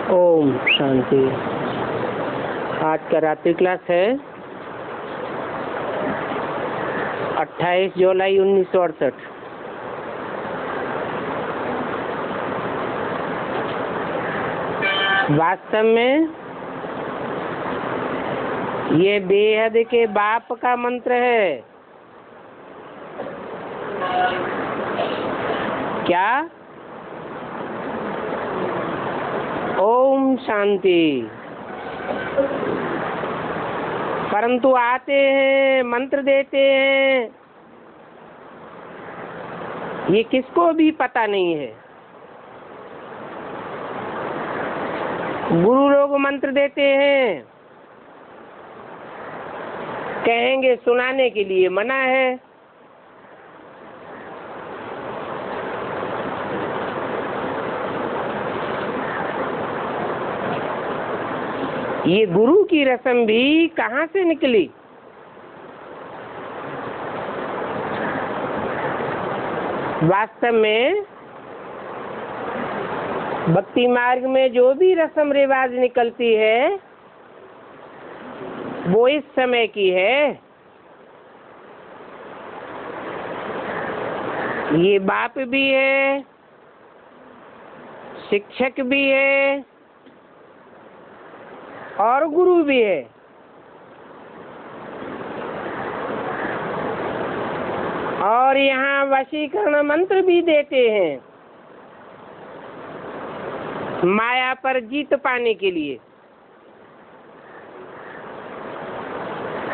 ओम शांति। आज का रात्रि क्लास है 28 जुलाई 1968। वास्तव में ये बेहद के बाप का मंत्र है। क्या? ओम शांति। परंतु आते हैं, मंत्र देते हैं, ये किसको भी पता नहीं है। गुरु लोग मंत्र देते हैं, कहेंगे सुनाने के लिए मना है। ये गुरु की रस्म भी कहाँ से निकली? वास्तव में भक्ति मार्ग में जो भी रस्म रिवाज निकलती है वो इस समय की है। ये बाप भी है, शिक्षक भी है और गुरु भी है। और यहाँ वशीकरण मंत्र भी देते हैं माया पर जीत पाने के लिए।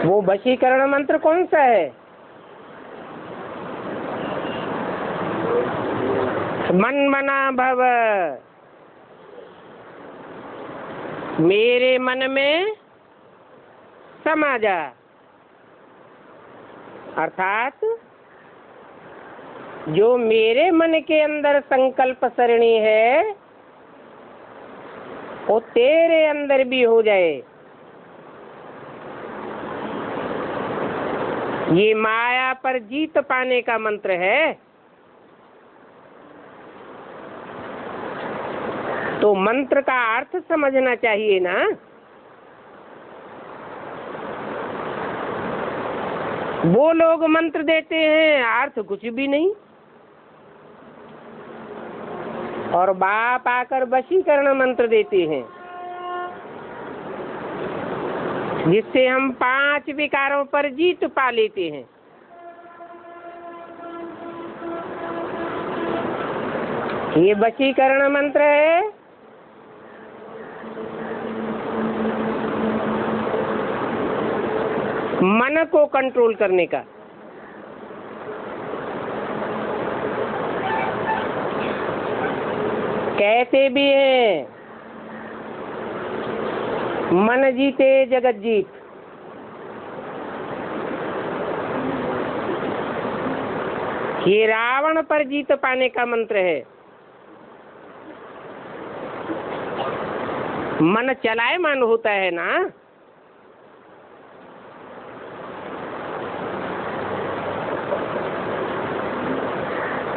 वो वशीकरण मंत्र कौन सा है? मन मना भव, मेरे मन में समा जा। अर्थात जो मेरे मन के अंदर संकल्प सरणी है वो तेरे अंदर भी हो जाए। ये माया पर जीत पाने का मंत्र है। तो मंत्र का अर्थ समझना चाहिए ना। वो लोग मंत्र देते हैं, अर्थ कुछ भी नहीं, और बाप आकर वशीकरण मंत्र देते हैं जिससे हम 5 विकारों पर जीत पा लेते हैं। ये वशीकरण मंत्र है। मन को कंट्रोल करने का। कहते भी हैं मन जीते जगत जीत। ये रावण पर जीत पाने का मंत्र है। मन चलायमान होता है ना।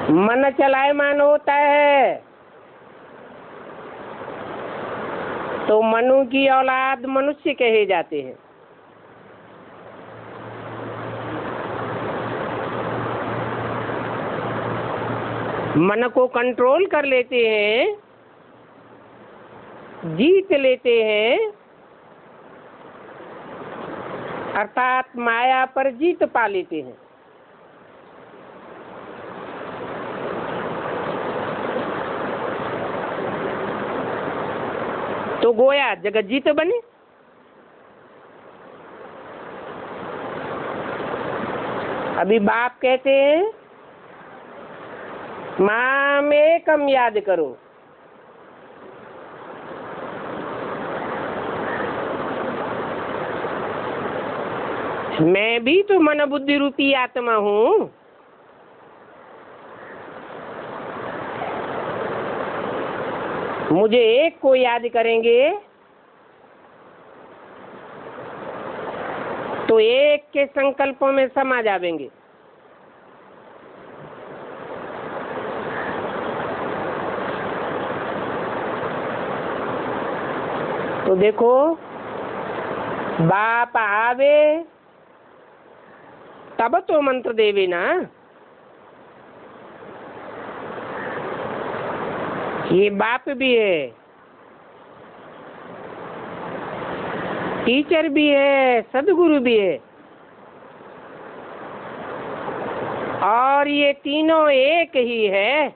मन चलायमान होता है तो मनु की औलाद मनुष्य कहे जाते हैं। मन को कंट्रोल कर लेते हैं, जीत लेते हैं, अर्थात माया पर जीत पा लेते हैं। तो गोया जगत जीत बने। अभी बाप कहते हैं माम एकम याद करो। मैं भी तो मन बुद्धि रूपी आत्मा हूँ। मुझे एक को याद करेंगे तो एक के संकल्पों में समा जाएंगे। तो देखो, बाप आवे तब तो मंत्र देवे ना। ये बाप भी है, टीचर भी है, सदगुरु भी है, और ये तीनों एक ही है।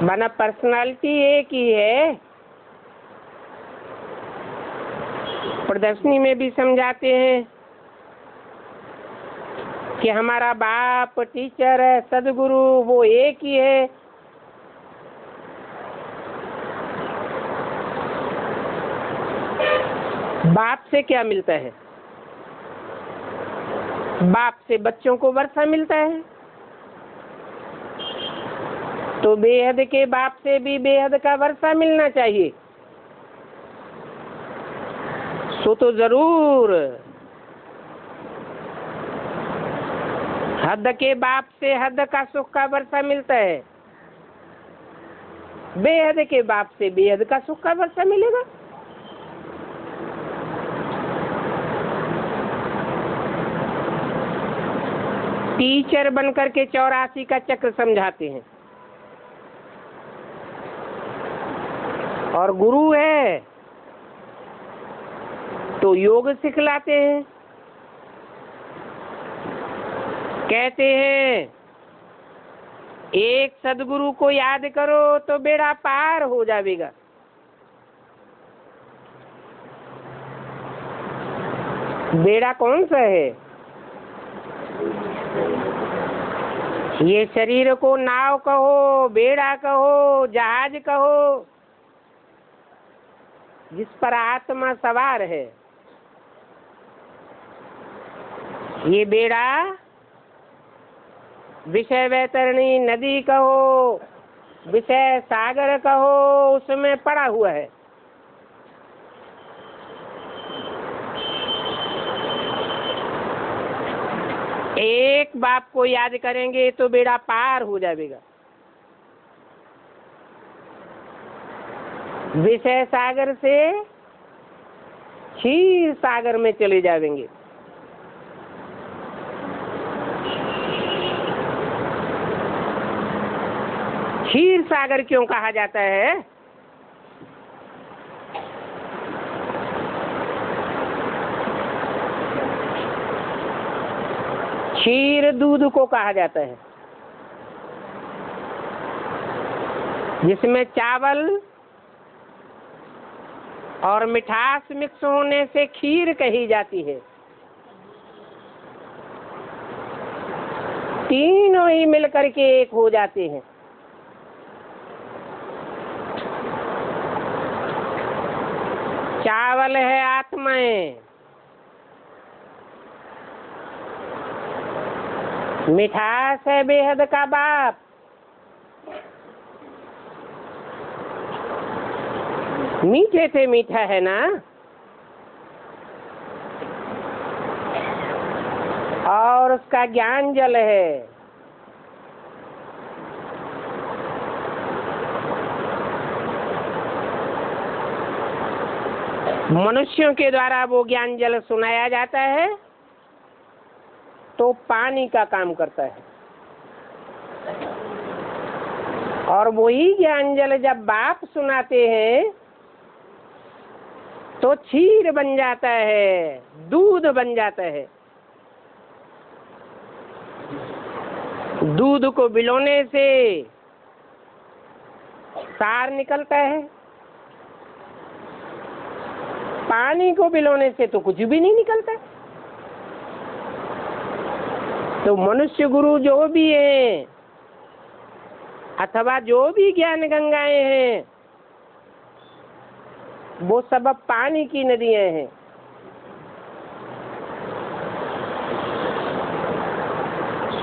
माना पर्सनालिटी एक ही है। प्रदर्शनी में भी समझाते हैं कि हमारा बाप टीचर है, सदगुरु वो एक ही है। बाप से क्या मिलता है? बाप से बच्चों को वर्षा मिलता है, तो बेहद के बाप से भी बेहद का वर्षा मिलना चाहिए। सो तो जरूर हद के बाप से हद का सुख का वर्षा मिलता है, बेहद के बाप से बेहद का सुख का वर्षा मिलेगा। टीचर बनकर के 84 का चक्र समझाते हैं, और गुरु है तो योग सिखलाते हैं। कहते हैं एक सदगुरु को याद करो तो बेड़ा पार हो जाएगा। बेड़ा कौन सा है? ये शरीर को नाव कहो, बेड़ा कहो, जहाज कहो, जिस पर आत्मा सवार है। ये बेड़ा विषय वैतरणी नदी कहो, विषय सागर कहो, उसमें पड़ा हुआ है। एक बाप को याद करेंगे तो बेड़ा पार हो जाएगा। विषय सागर से क्षीर सागर में चले जाएंगे। क्षीर सागर क्यों कहा जाता है? क्षीर दूध को कहा जाता है, जिसमें चावल और मिठास मिक्स होने से खीर कही जाती है। तीनों ही मिलकर के एक हो जाते हैं। चावल है आत्माएं, मिठास है बेहद का बाप, मीठे से मीठा है ना, और उसका ज्ञान जल है। मनुष्यों के द्वारा वो ज्ञान जल सुनाया जाता है तो पानी का काम करता है, और वही ज्ञान जल जब बाप सुनाते हैं तो क्षीर बन जाता है, दूध बन जाता है। दूध को बिलोने से सार निकलता है, पानी को बिलोने से तो कुछ भी नहीं निकलता। तो मनुष्य गुरु जो भी हैं अथवा जो भी ज्ञान गंगाएं हैं, वो सब पानी की नदियां हैं।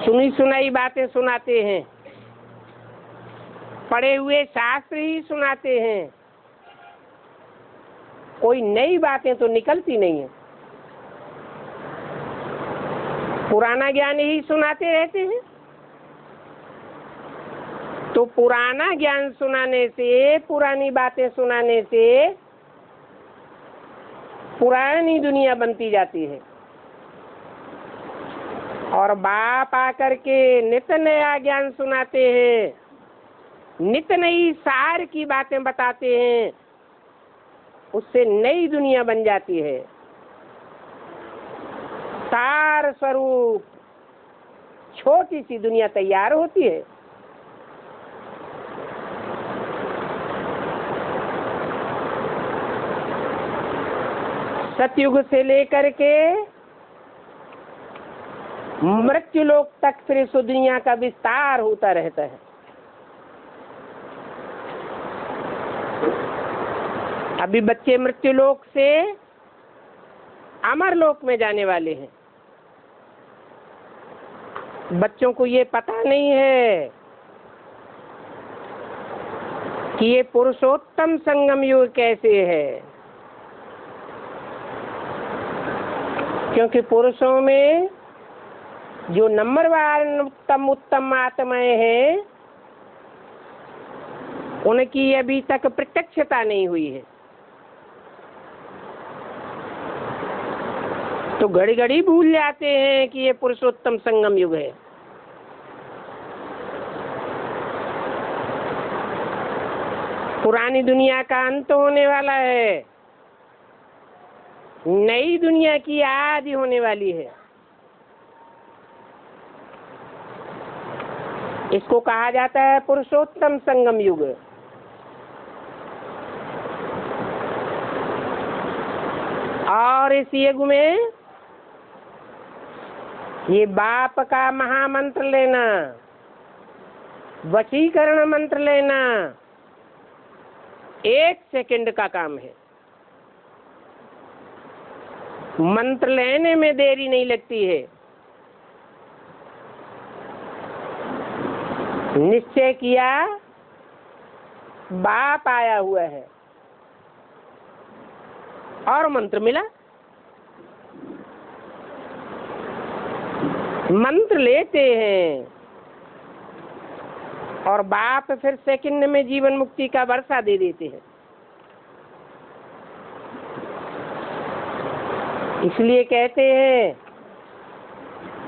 सुनी सुनाई बातें सुनाते हैं, पढ़े हुए शास्त्र ही सुनाते हैं, कोई नई बातें तो निकलती नहीं है। पुराना ज्ञान ही सुनाते रहते हैं। तो पुराना ज्ञान सुनाने से, पुरानी बातें सुनाने से पुरानी दुनिया बनती जाती है, और बाप आकर के नित नया ज्ञान सुनाते हैं, नित नई सार की बातें बताते हैं, उससे नई दुनिया बन जाती है। सार स्वरूप छोटी सी दुनिया तैयार होती है। सतयुग से लेकर के मृत्यु लोक तक फिर इस दुनिया का विस्तार होता रहता है। अभी बच्चे मृत्यु लोक से अमर लोक में जाने वाले हैं। बच्चों को ये पता नहीं है कि ये पुरुषोत्तम संगम युग कैसे है, क्योंकि पुरुषों में जो नंबरवार उत्तम आत्माएं हैं, उनकी अभी तक प्रत्यक्षता नहीं हुई है। तो घड़ी घड़ी भूल जाते हैं कि ये पुरुषोत्तम संगम युग है। पुरानी दुनिया का अंत होने वाला है, नई दुनिया की आदि होने वाली है। इसको कहा जाता है पुरुषोत्तम संगम युग। और इस युग में ये बाप का महामंत्र लेना, वशीकरण मंत्र लेना 1 सेकंड का काम है। मंत्र लेने में देरी नहीं लगती है। निश्चय किया, बाप आया हुआ है और मंत्र मिला। मंत्र लेते हैं और बाप फिर सेकंड में जीवन मुक्ति का वर्षा दे देते हैं। इसलिए कहते हैं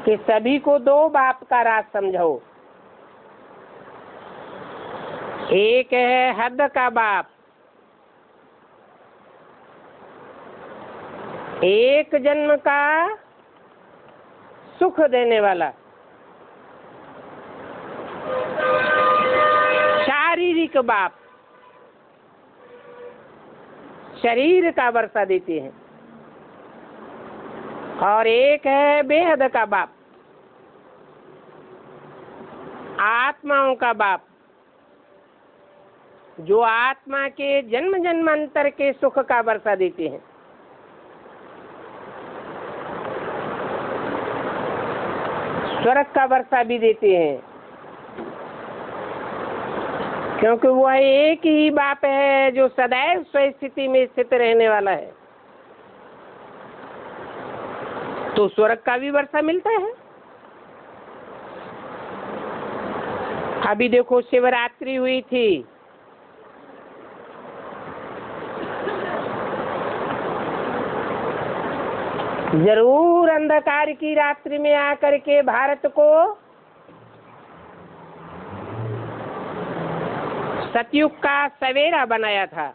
कि सभी को 2 बाप का राज समझो। एक है हद का बाप, एक जन्म का सुख देने वाला, शारीरिक बाप, शरीर का वर्षा देते हैं। और एक है बेहद का बाप, आत्माओं का बाप, जो आत्मा के जन्म जन्मांतर के सुख का वर्षा देते हैं। स्वर्ग का वर्षा भी देते हैं, क्योंकि वह एक ही बाप है जो सदैव स्वस्थिति में स्थित रहने वाला है। तो स्वर्ग का भी वर्षा मिलता है। अभी देखो शिवरात्रि हुई थी, जरूर अंधकार की रात्रि में आकर के भारत को सतयुग का सवेरा बनाया था,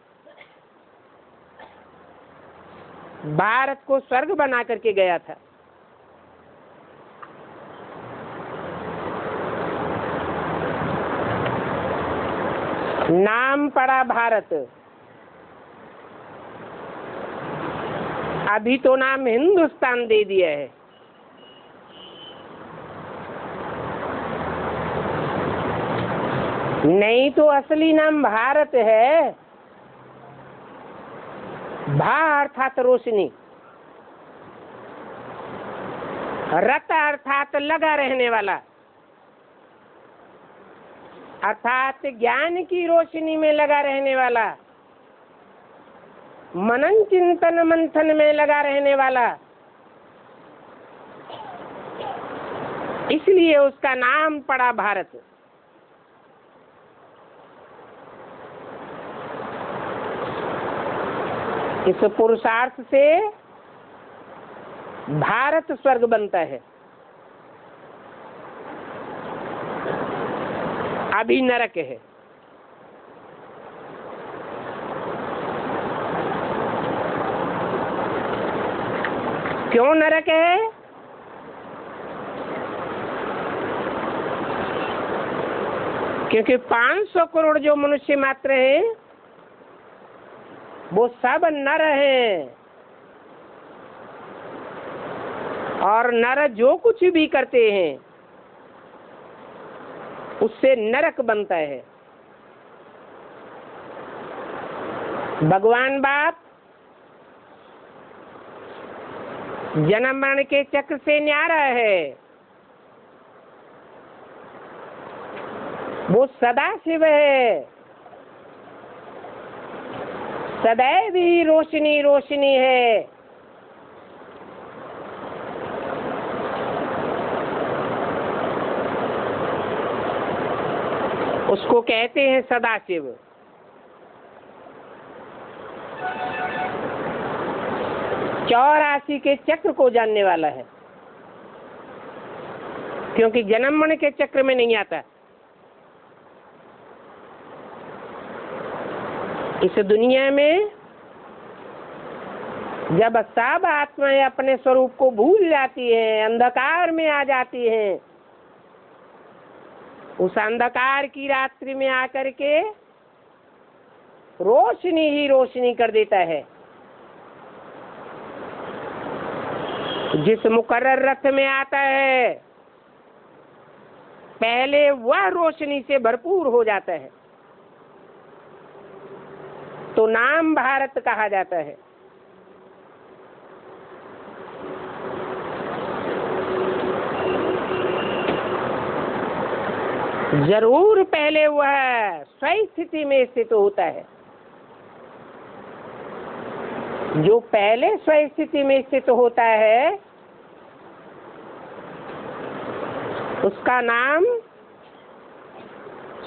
भारत को स्वर्ग बना करके गया था। नाम पड़ा भारत, अभी तो नाम हिंदुस्तान दे दिया है। नहीं तो असली नाम भारत है। भा अर्थात रोशनी, रत अर्थात लगा रहने वाला, अर्थात ज्ञान की रोशनी में लगा रहने वाला, मनन चिंतन मंथन में लगा रहने वाला। इसलिए उसका नाम पड़ा भारत। इस पुरुषार्थ से भारत स्वर्ग बनता है। अभी नरक है। क्यों नरक है? क्योंकि 500 करोड़ जो मनुष्य मात्र हैं वो सब नर हैं, और नर जो कुछ भी करते हैं उससे नरक बनता है। भगवान बाप जन्म मरण के चक्र से न्यारा है। वो सदा शिव है, सदैव ही रोशनी रोशनी है। उसको कहते हैं सदाशिव। चौरासी के चक्र को जानने वाला है, क्योंकि जन्म मरण के चक्र में नहीं आता। इस दुनिया में जब सब आत्माएं अपने स्वरूप को भूल जाती हैं, अंधकार में आ जाती हैं, उस अंधकार की रात्रि में आकर के रोशनी ही रोशनी कर देता है। जिस मुकर्रर रथ में आता है पहले वह रोशनी से भरपूर हो जाता है, तो नाम भारत कहा जाता है। जरूर पहले वह स्वयं स्थिति में स्थित होता है। जो पहले स्वयं स्थिति में स्थित होता है उसका नाम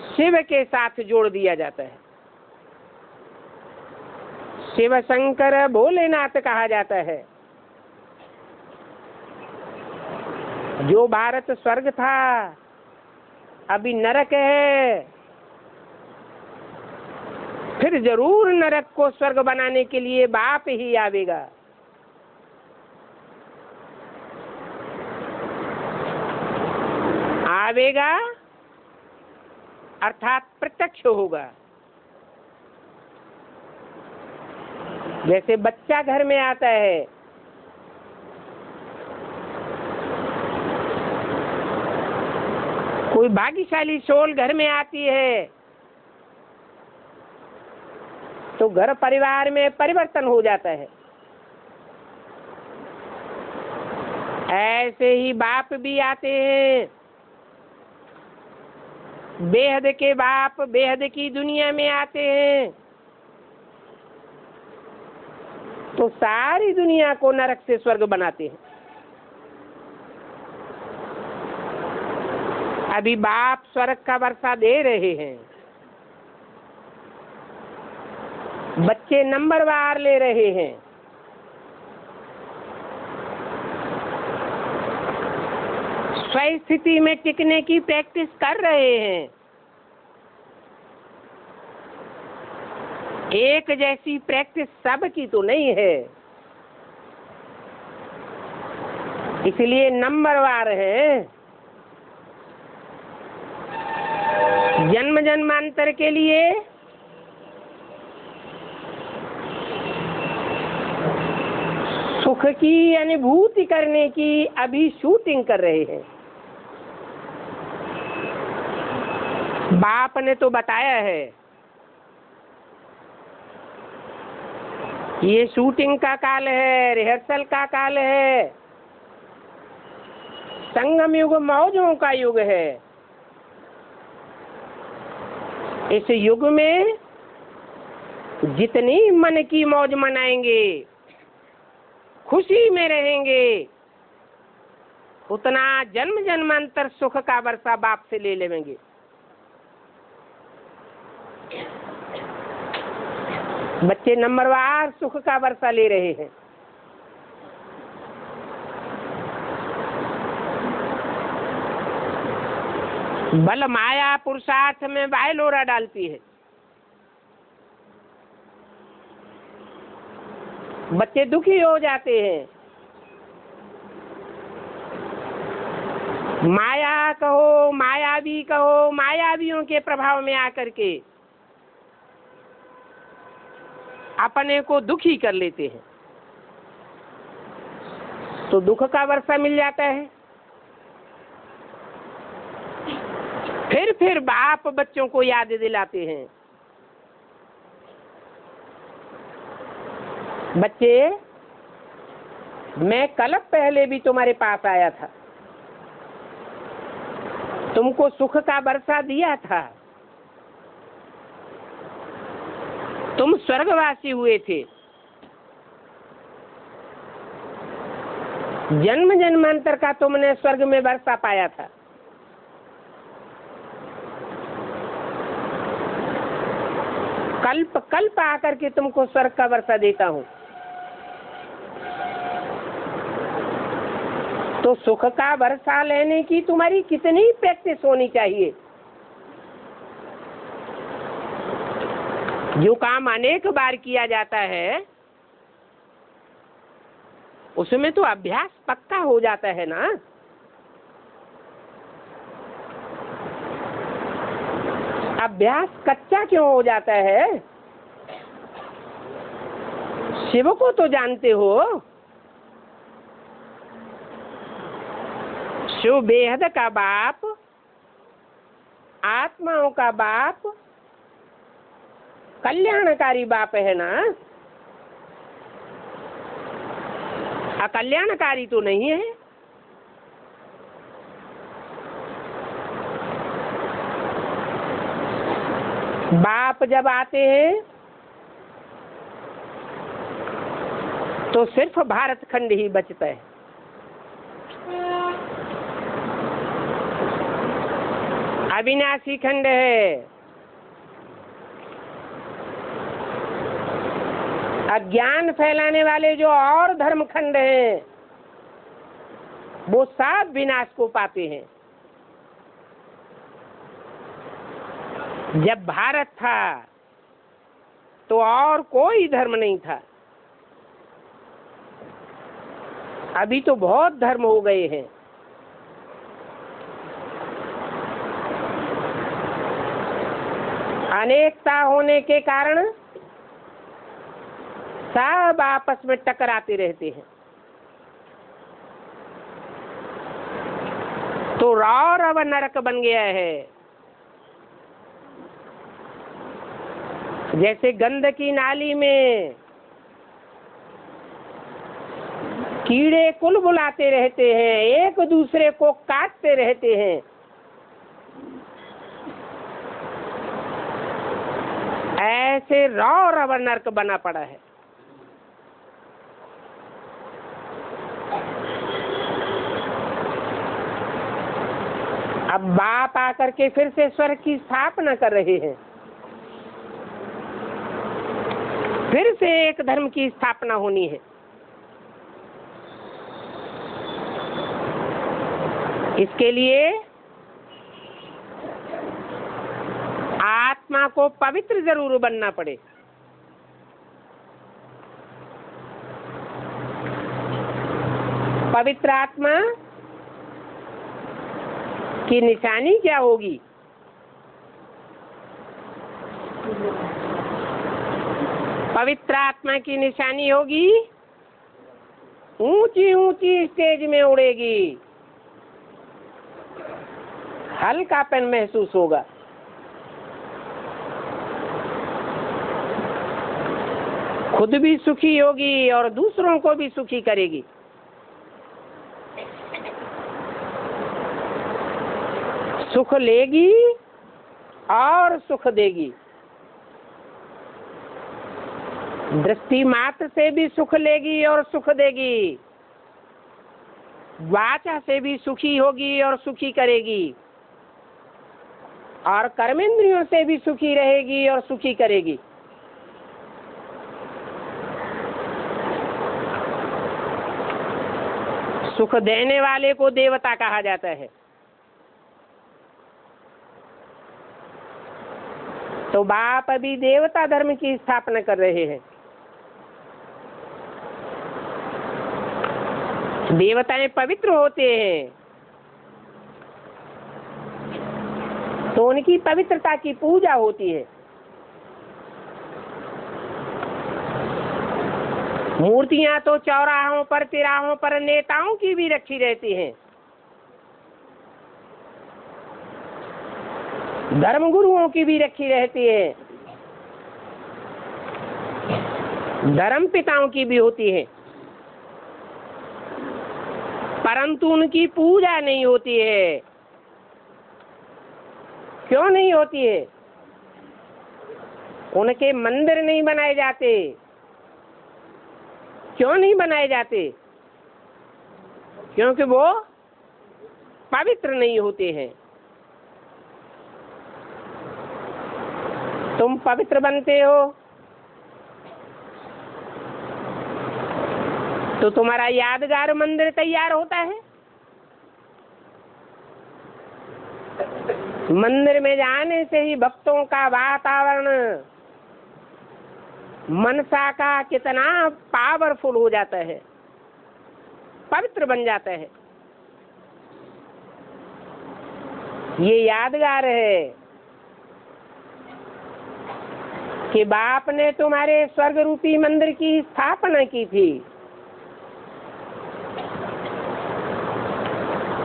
शिव के साथ जोड़ दिया जाता है। शिव शंकर भोलेनाथ कहा जाता है। जो भारत स्वर्ग था अभी नरक है, फिर जरूर नरक को स्वर्ग बनाने के लिए बाप ही आवेगा। आवेगा अर्थात प्रत्यक्ष होगा। जैसे बच्चा घर में आता है, कोई भाग्यशाली सोल घर में आती है तो घर परिवार में परिवर्तन हो जाता है। ऐसे ही बाप भी आते हैं। बेहद के बाप बेहद की दुनिया में आते हैं तो सारी दुनिया को नरक से स्वर्ग बनाते हैं। अभी बाप स्वर्ग का वर्षा दे रहे हैं, बच्चे नंबरवार ले रहे हैं। स्वयं स्थिति में टिकने की प्रैक्टिस कर रहे हैं। एक जैसी प्रैक्टिस सब की तो नहीं है, इसलिए नंबरवार है। जन्म जन्मांतर के लिए सुख की अनुभूति करने की अभी शूटिंग कर रहे हैं। बाप ने तो बताया है ये शूटिंग का काल है, रिहर्सल का काल है, संगम युग मौजों का युग है। इस युग में जितनी मन की मौज मनाएंगे, खुशी में रहेंगे, उतना जन्म जन्मांतर सुख का वर्षा बाप से ले लेंगे। बच्चे नंबरवार सुख का वर्षा ले रहे हैं। बल माया पुरुषार्थ में वायलोरा डालती है। बच्चे दुखी हो जाते हैं। माया कहो, मायावी कहो, मायावियों के प्रभाव में आकर के अपने को दुखी कर लेते हैं, तो दुख का वर्षा मिल जाता है। फिर बाप बच्चों को याद दिलाते हैं, बच्चे मैं कल पहले भी तुम्हारे पास आया था, तुमको सुख का वर्षा दिया था, तुम स्वर्गवासी हुए थे, जन्म जन्मांतर का तुमने स्वर्ग में वर्षा पाया था। कल्प कल्प आकर के तुमको स्वर्ग का वर्षा देता हूं। तो सुख का वर्षा लेने की तुम्हारी कितनी प्रैक्टिस होनी चाहिए। जो काम अनेक बार किया जाता है उसमें तो अभ्यास पक्का हो जाता है ना। अभ्यास कच्चा क्यों हो जाता है? शिव को तो जानते हो, शिव बेहद का बाप, आत्माओं का बाप, कल्याणकारी बाप है ना, अकल्याणकारी तो नहीं है। बाप जब आते हैं तो सिर्फ भारत खंड ही बचता है। अविनाशी खंड है, अज्ञान फैलाने वाले जो और धर्म खंड हैं वो सब विनाश को पाते हैं। जब भारत था तो और कोई धर्म नहीं था, अभी तो बहुत धर्म हो गए हैं। अनेकता होने के कारण सब आपस में टकराते रहते हैं। तो और अब नरक बन गया है। जैसे गंदकी नाली में कीड़े कुल बुलाते रहते हैं, एक दूसरे को काटते रहते हैं, ऐसे रौर अब नरक बना पड़ा है। अब बाप आकर के फिर से स्वर्ग की स्थापना कर रहे हैं, फिर से एक धर्म की स्थापना होनी है। इसके लिए आत्मा को पवित्र जरूर बनना पड़े। पवित्र आत्मा की निशानी क्या होगी? पवित्र आत्मा की निशानी होगी ऊंची ऊंची स्टेज में उड़ेगी, हल्कापन महसूस होगा। खुद भी सुखी होगी और दूसरों को भी सुखी करेगी। सुख लेगी और सुख देगी। दृष्टि मात्र से भी सुख लेगी और सुख देगी। वाचा से भी सुखी होगी और सुखी करेगी, और कर्मेंद्रियों से भी सुखी रहेगी और सुखी करेगी। सुख देने वाले को देवता कहा जाता है। तो बाप अभी देवता धर्म की स्थापना कर रहे हैं। देवताएं पवित्र होते हैं तो उनकी पवित्रता की पूजा होती है। मूर्तियां तो चौराहों पर, तिराहों पर नेताओं की भी रखी रहती हैं, धर्म गुरुओं की भी रखी रहती है, धर्म पिताओं की भी होती है, परंतु उनकी पूजा नहीं होती है। क्यों नहीं होती है? उनके मंदिर नहीं बनाए जाते। क्यों नहीं बनाए जाते? क्योंकि वो पवित्र नहीं होते हैं। तुम पवित्र बनते हो तो तुम्हारा यादगार मंदिर तैयार होता है। मंदिर में जाने से ही भक्तों का वातावरण मनसा का कितना पावरफुल हो जाता है, पवित्र बन जाता है। ये यादगार है कि बाप ने तुम्हारे स्वर्ग रूपी मंदिर की स्थापना की थी,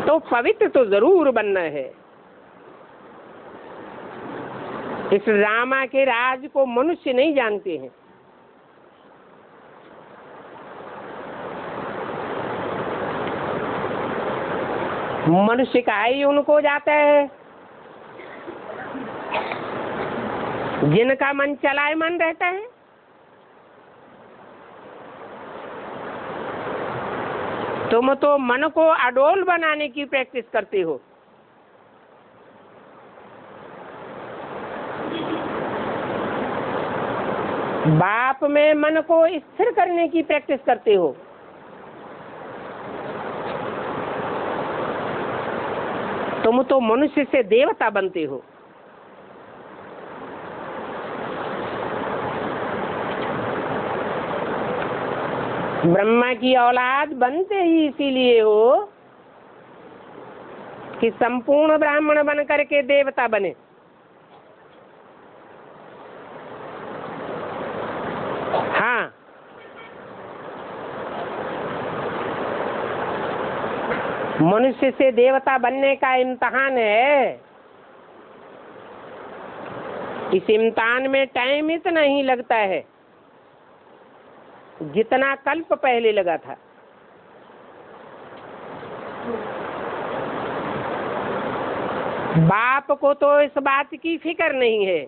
तो पवित्र तो जरूर बनना है। इस रामा के राज को मनुष्य नहीं जानते हैं। मनुष्य का ही उनको जाता है जिनका मन चलायमान रहता है। तुम तो मन को अडोल बनाने की प्रैक्टिस करते हो। बाप में मन को स्थिर करने की प्रैक्टिस करते हो। तुम तो मनुष्य से देवता बनते हो। ब्रह्मा की औलाद बनते ही इसीलिए हो कि संपूर्ण ब्राह्मण बन करके देवता बने। हाँ, मनुष्य से देवता बनने का इम्तिहान है। इस इम्तिहान में टाइम इतना ही लगता है जितना कल्प पहले लगा था। बाप को तो इस बात की फिक्र नहीं है।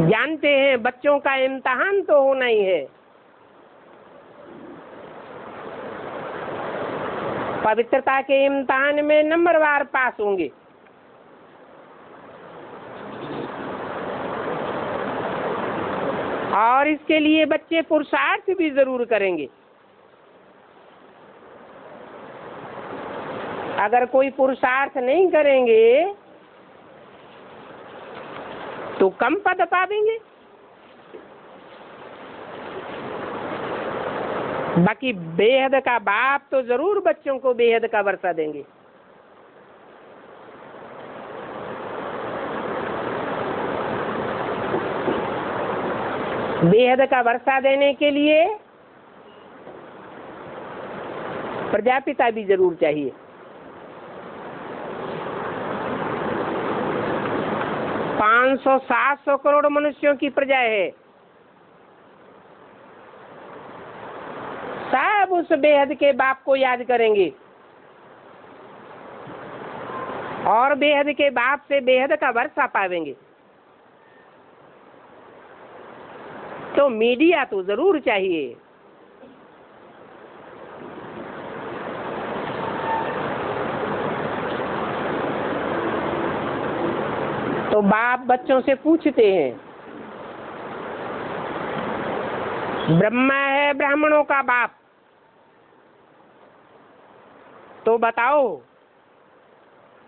जानते हैं बच्चों का इम्तिहान तो होना ही है। पवित्रता के इम्तिहान में नंबरवार पास होंगे। और इसके लिए बच्चे पुरुषार्थ भी जरूर करेंगे। अगर कोई पुरुषार्थ नहीं करेंगे तो कम पद पावेंगे। बाकी बेहद का बाप तो जरूर बच्चों को बेहद का वर्षा देंगे। बेहद का वर्षा देने के लिए प्रजापिता भी जरूर चाहिए। 500-700 करोड़ मनुष्यों की प्रजा है। सब उस बेहद के बाप को याद करेंगे और बेहद के बाप से बेहद का वर्षा पावेंगे। तो मीडिया तो जरूर चाहिए। तो बाप बच्चों से पूछते हैं ब्रह्मा है ब्राह्मणों का बाप, तो बताओ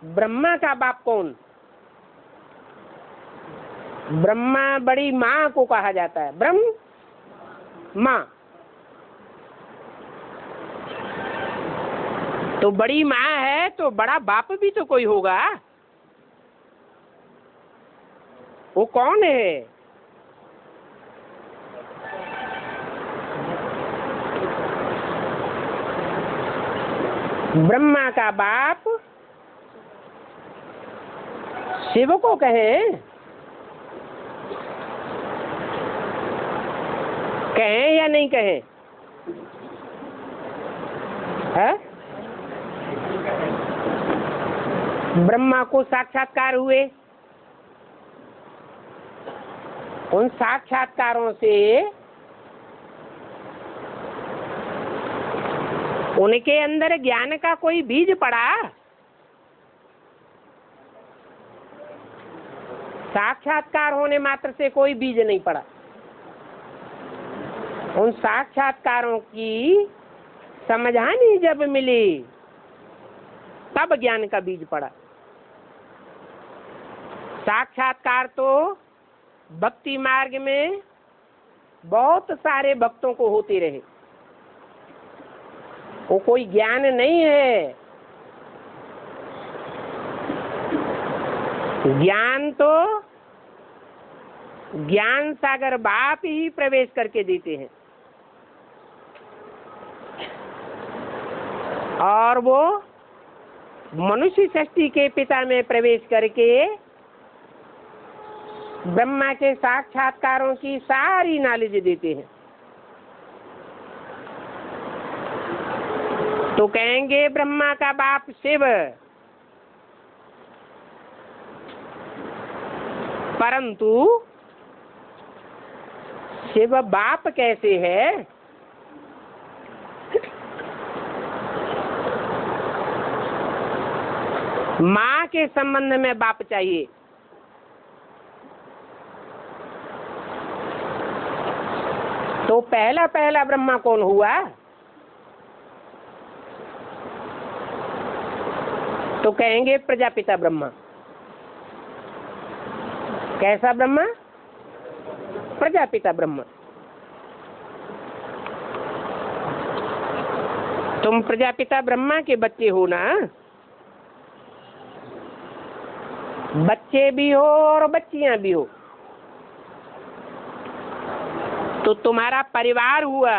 ब्रह्मा का बाप कौन? ब्रह्मा बड़ी माँ को कहा जाता है, ब्रह्म माँ। तो बड़ी माँ है तो बड़ा बाप भी तो कोई होगा। वो कौन है? ब्रह्मा का बाप शिव को कहें या नहीं कहें? है? ब्रह्मा को साक्षात्कार हुए, उन साक्षात्कारों से उनके अंदर ज्ञान का कोई बीज पड़ा? साक्षात्कार होने मात्र से कोई बीज नहीं पड़ा। उन साक्षात्कारों की समझानी जब मिली तब ज्ञान का बीज पड़ा। साक्षात्कार तो भक्ति मार्ग में बहुत सारे भक्तों को होते रहे, वो कोई ज्ञान नहीं है। ज्ञान तो ज्ञान सागर बाप ही प्रवेश करके देते हैं, और वो मनुष्य सृष्टि के पिता में प्रवेश करके ब्रह्मा के साक्षात्कारों की सारी नॉलेज देते हैं। तो कहेंगे ब्रह्मा का बाप शिव, परंतु शिव बाप कैसे है? माँ के संबंध में बाप चाहिए। तो पहला ब्रह्मा कौन हुआ? तो कहेंगे प्रजापिता ब्रह्मा। कैसा ब्रह्मा? प्रजापिता ब्रह्मा। तुम प्रजापिता ब्रह्मा के बच्चे हो ना? बच्चे भी हो और बच्चियां भी हो, तो तुम्हारा परिवार हुआ।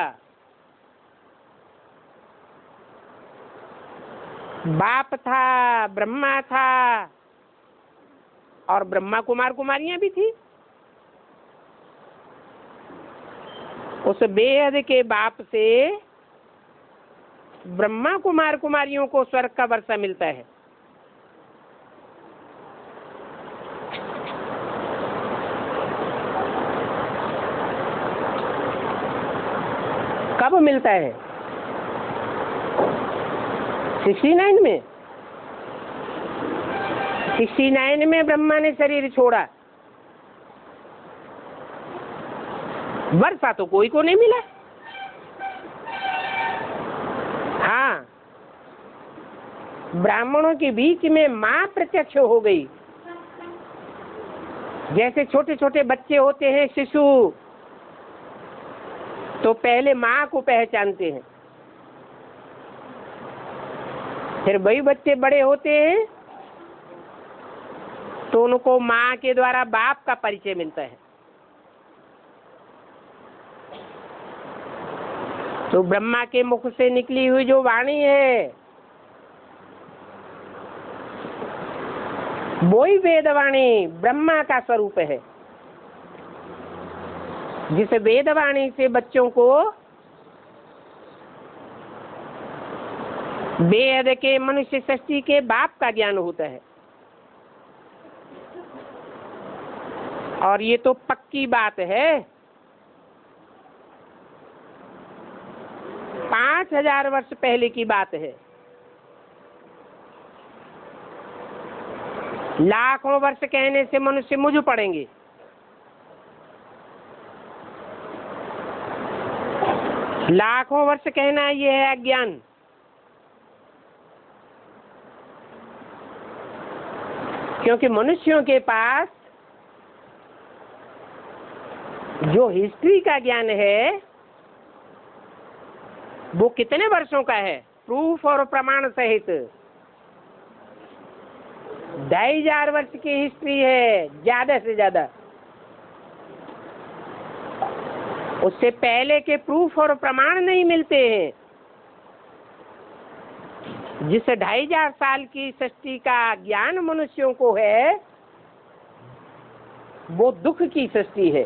बाप था, ब्रह्मा था, और ब्रह्मा कुमार कुमारियां भी थी। उस बेहद के बाप से ब्रह्मा कुमार कुमारियों को स्वर्ग का वर्षा मिलता है। कब मिलता है? 69 में। 69 में ब्रह्मा ने शरीर छोड़ा, वर्षा तो कोई को नहीं मिला। हाँ, ब्राह्मणों के बीच में माँ प्रत्यक्ष हो गई। जैसे छोटे छोटे बच्चे होते हैं, शिशु, तो पहले माँ को पहचानते हैं, फिर वही बच्चे बड़े होते हैं तो उनको माँ के द्वारा बाप का परिचय मिलता है। तो ब्रह्मा के मुख से निकली हुई जो वाणी है वही वेदवाणी ब्रह्मा का स्वरूप है, जिस वेदवाणी से बच्चों को वेद के मनुष्य सृष्टि के बाप का ज्ञान होता है। और ये तो पक्की बात है। 5000 वर्ष पहले की बात है। लाखों वर्ष कहने से मनुष्य मुझ पड़ेंगे। लाखों वर्ष कहना ये है अज्ञान। क्योंकि मनुष्यों के पास जो हिस्ट्री का ज्ञान है वो कितने वर्षों का है? प्रूफ और प्रमाण सहित 2500 वर्ष की हिस्ट्री है, ज्यादा से ज्यादा। उससे पहले के प्रूफ और प्रमाण नहीं मिलते हैं। जिस 2500 साल की सृष्टि का ज्ञान मनुष्यों को है वो दुख की सृष्टि है।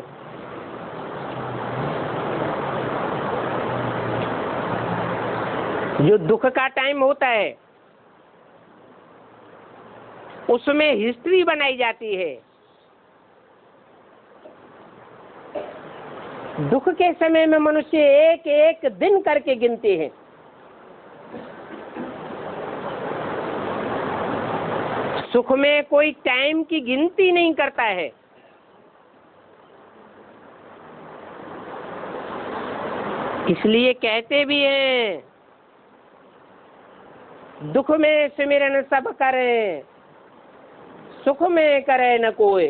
जो दुख का टाइम होता है उसमें हिस्ट्री बनाई जाती है। दुख के समय में मनुष्य एक एक दिन करके गिनते हैं। सुख में कोई टाइम की गिनती नहीं करता है। इसलिए कहते भी हैं दुख में सिमरन सब करे, सुख में करे न कोई।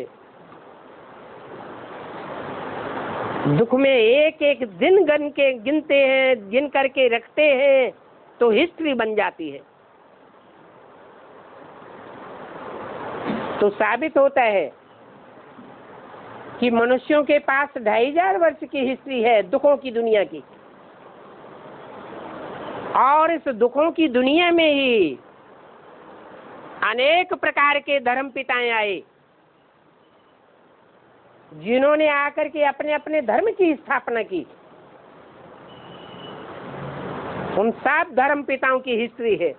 दुख में एक एक दिन गिनते हैं, गिन करके रखते हैं तो हिस्ट्री बन जाती है। तो साबित होता है कि मनुष्यों के पास 2500 वर्ष की हिस्ट्री है दुखों की दुनिया की। और इस दुखों की दुनिया में ही अनेक प्रकार के धर्म पिताएं आए जिन्होंने आकर के अपने अपने धर्म की स्थापना की। उन सब धर्म पिताओं की हिस्ट्री है।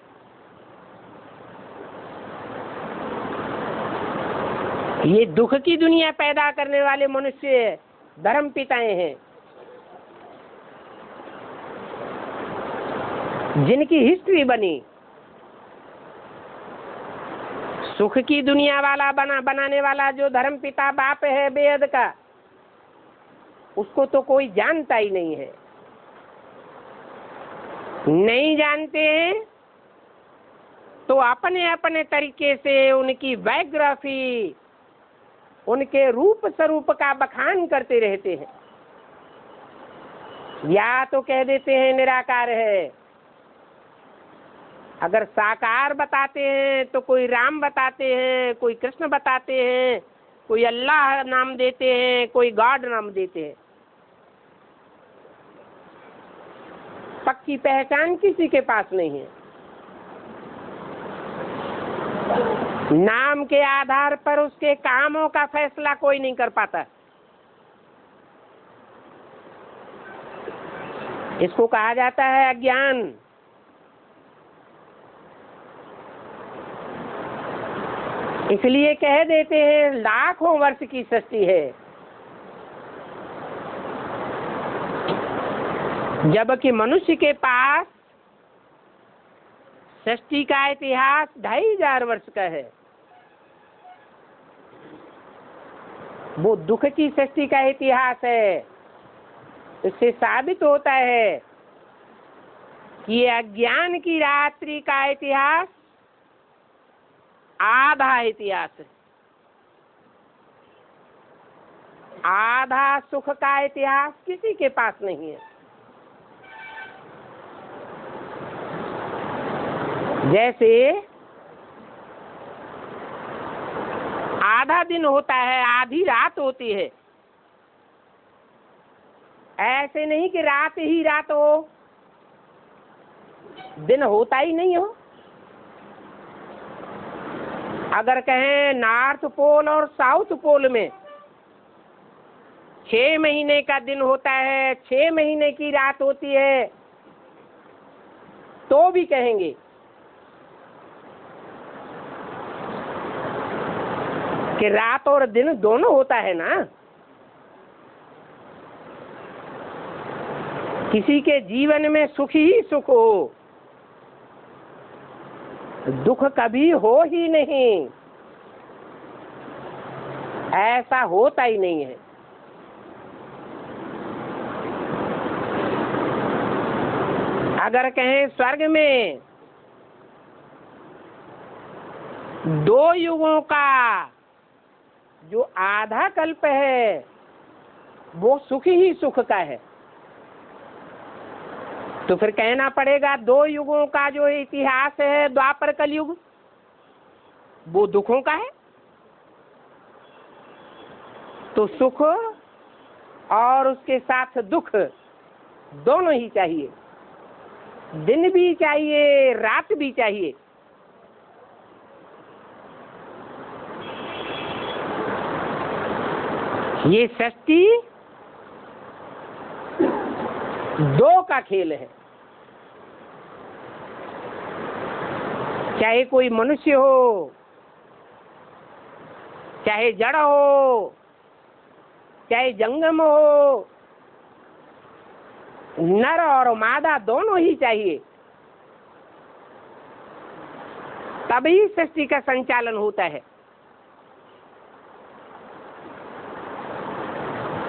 ये दुख की दुनिया पैदा करने वाले मनुष्य धर्म पिताएं हैं जिनकी हिस्ट्री बनी। सुख की दुनिया वाला बनाने वाला जो धर्म पिता बाप है बेहद का, उसको तो कोई जानता ही नहीं है। नहीं जानते हैं तो अपने अपने तरीके से उनकी बायोग्राफी, उनके रूप स्वरूप का बखान करते रहते हैं। या तो कह देते हैं निराकार है, अगर साकार बताते हैं तो कोई राम बताते हैं, कोई कृष्ण बताते हैं, कोई अल्लाह नाम देते हैं, कोई गॉड नाम देते हैं। पक्की पहचान किसी के पास नहीं है। नाम के आधार पर उसके कामों का फैसला कोई नहीं कर पाता। इसको कहा जाता है अज्ञान। इसलिए कह देते हैं लाखों वर्ष की सृष्टि है, जबकि मनुष्य के पास सृष्टि का इतिहास 2500 वर्ष का है। वो दुख की सृष्टि का इतिहास है। इससे साबित होता है कि ये अज्ञान की रात्रि का इतिहास आधा इतिहास है। आधा सुख का इतिहास किसी के पास नहीं है। जैसे आधा दिन होता है, आधी रात होती है, ऐसे नहीं कि रात ही रात हो, दिन होता ही नहीं हो। अगर कहें नॉर्थ पोल और साउथ पोल में 6 महीने का दिन होता है, 6 महीने की रात होती है, तो भी कहेंगे। कि रात और दिन दोनों होता है ना। किसी के जीवन में सुख ही सुख हो, दुख कभी हो ही नहीं, ऐसा होता ही नहीं है। अगर कहें स्वर्ग में 2 युगों का जो आधा कल्प है वो सुख ही सुख का है, तो फिर कहना पड़ेगा 2 युगों का जो इतिहास है द्वापर कलयुग वो दुखों का है। तो सुख और उसके साथ दुख दोनों ही चाहिए, दिन भी चाहिए रात भी चाहिए। ये सृष्टि 2 का खेल है। चाहे कोई मनुष्य हो, चाहे जड़ हो, चाहे जंगम हो, नर और मादा दोनों ही चाहिए, तभी सृष्टि का संचालन होता है।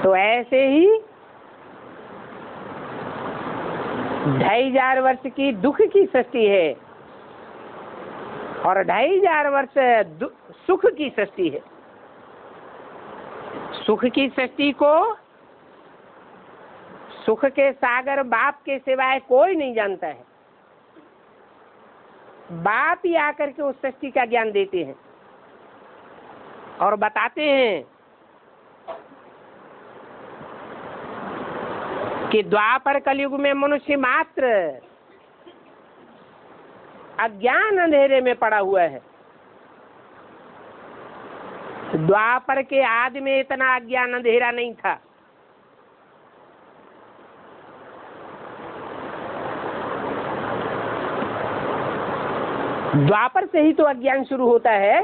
तो ऐसे ही 2500 वर्ष की दुख की सृष्टि है और 2500 वर्ष सुख की सृष्टि है। सुख की सृष्टि को सुख के सागर बाप के सिवाय कोई नहीं जानता है। बाप ही आकर के उस सृष्टि का ज्ञान देते हैं और बताते हैं कि द्वापर कलयुग में मनुष्य मात्र अज्ञान अंधेरे में पड़ा हुआ है। द्वापर के आदि में इतना अज्ञान अंधेरा नहीं था। द्वापर से ही तो अज्ञान शुरू होता है।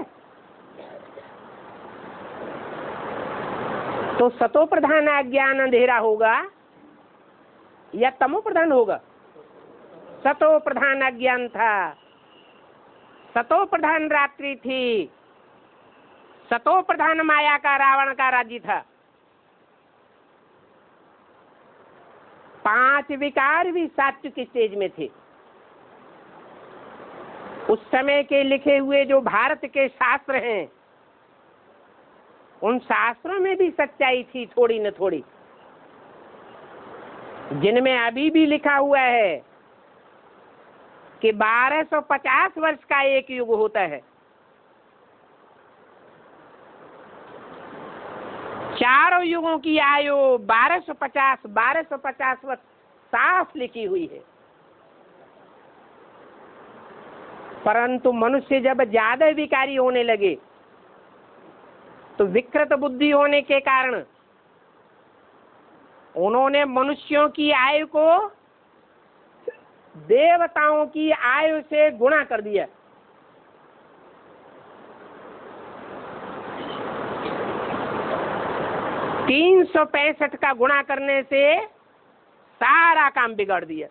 तो सतो प्रधान अज्ञान अंधेरा होगा या तमो प्रधान होगा? सतो प्रधान अज्ञान था, सतो प्रधान रात्रि थी, सतो प्रधान माया का रावण का राज्य था। 5 विकार भी सात्विक स्टेज में थे। उस समय के लिखे हुए जो भारत के शास्त्र हैं, उन शास्त्रों में भी सच्चाई थी थोड़ी न थोड़ी, जिनमें अभी भी लिखा हुआ है कि 1250 वर्ष का एक युग होता है। 4 युगों की आयु 1250 वर्ष साफ लिखी हुई है। परंतु मनुष्य जब ज्यादा विकारी होने लगे तो विकृत बुद्धि होने के कारण उन्होंने मनुष्यों की आयु को देवताओं की आयु से गुणा कर दिया। तीन 365 का गुणा करने से सारा काम बिगाड़ दिया।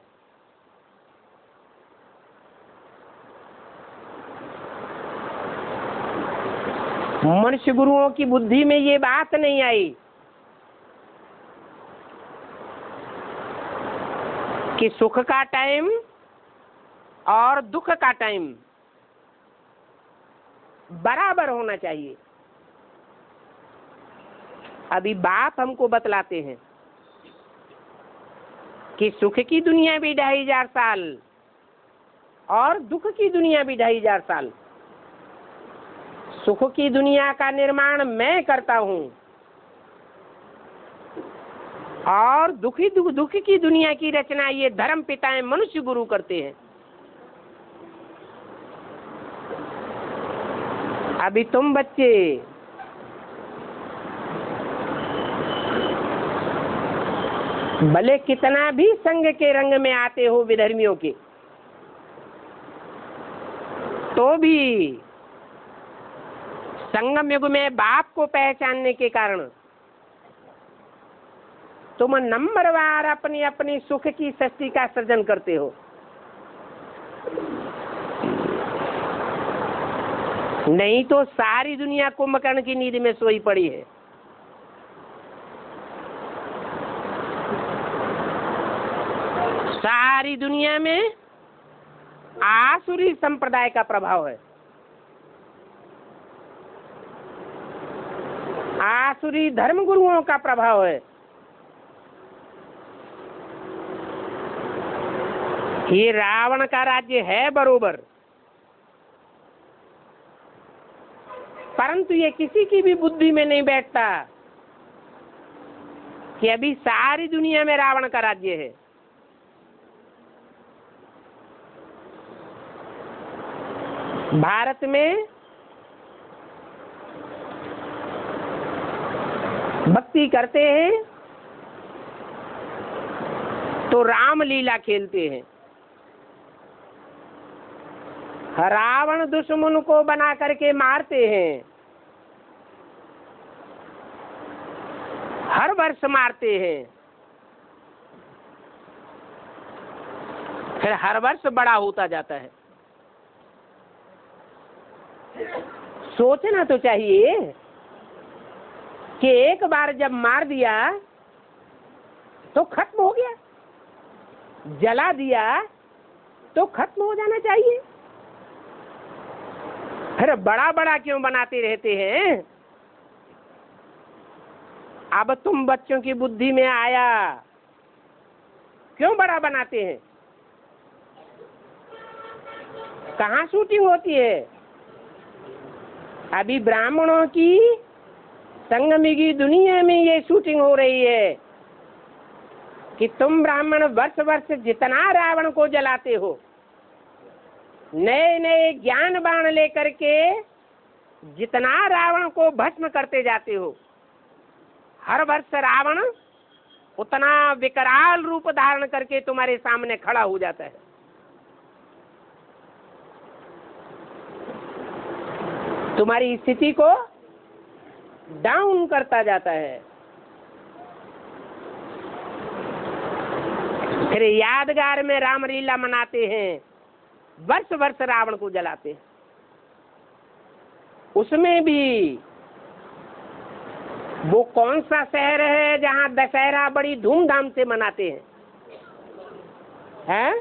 मनुष्य गुरुओं की बुद्धि में ये बात नहीं आई कि सुख का टाइम और दुख का टाइम बराबर होना चाहिए। अभी बाप हमको बतलाते हैं कि सुख की दुनिया भी 2500 साल और दुख की दुनिया भी 2500 साल। सुख की दुनिया का निर्माण मैं करता हूं और दुख की दुनिया की रचना ये धर्म पिताएं मनुष्य गुरु करते हैं। अभी तुम बच्चे भले कितना भी संग के रंग में आते हो विधर्मियों के, तो भी संगम युग में बाप को पहचानने के कारण तुम नंबरवार अपनी अपनी सुख की सृष्टि का सृजन करते हो। नहीं तो सारी दुनिया कुंभकर्ण की नींद में सोई पड़ी है। सारी दुनिया में आसुरी संप्रदाय का प्रभाव है, आसुरी धर्म गुरुओं का प्रभाव है। ये रावण का राज्य है बरोबर, परंतु ये किसी की भी बुद्धि में नहीं बैठता कि अभी सारी दुनिया में रावण का राज्य है। भारत में भक्ति करते हैं तो रामलीला खेलते हैं। रावण दुश्मन को बना करके मारते हैं, हर वर्ष मारते हैं, फिर हर वर्ष बड़ा होता जाता है। सोचना तो चाहिए कि एक बार जब मार दिया तो खत्म हो गया, जला दिया तो खत्म हो जाना चाहिए, फिर बड़ा बड़ा क्यों बनाते रहते हैं? अब तुम बच्चों की बुद्धि में आया, क्यों बड़ा बनाते हैं? कहाँ शूटिंग होती है? अभी ब्राह्मणों की संगमी दुनिया में ये शूटिंग हो रही है कि तुम ब्राह्मण वर्ष वर्ष जितना रावण को जलाते हो, नए नए ज्ञान बाण लेकर के जितना रावण को भस्म करते जाते हो, हर वर्ष रावण उतना विकराल रूप धारण करके तुम्हारे सामने खड़ा हो जाता है। तुम्हारी स्थिति को डाउन करता जाता है। फिर यादगार में रामलीला मनाते हैं, वर्ष वर्ष रावण को जलाते हैं। उसमें भी वो कौन सा शहर है जहां दशहरा बड़ी धूमधाम से मनाते हैं?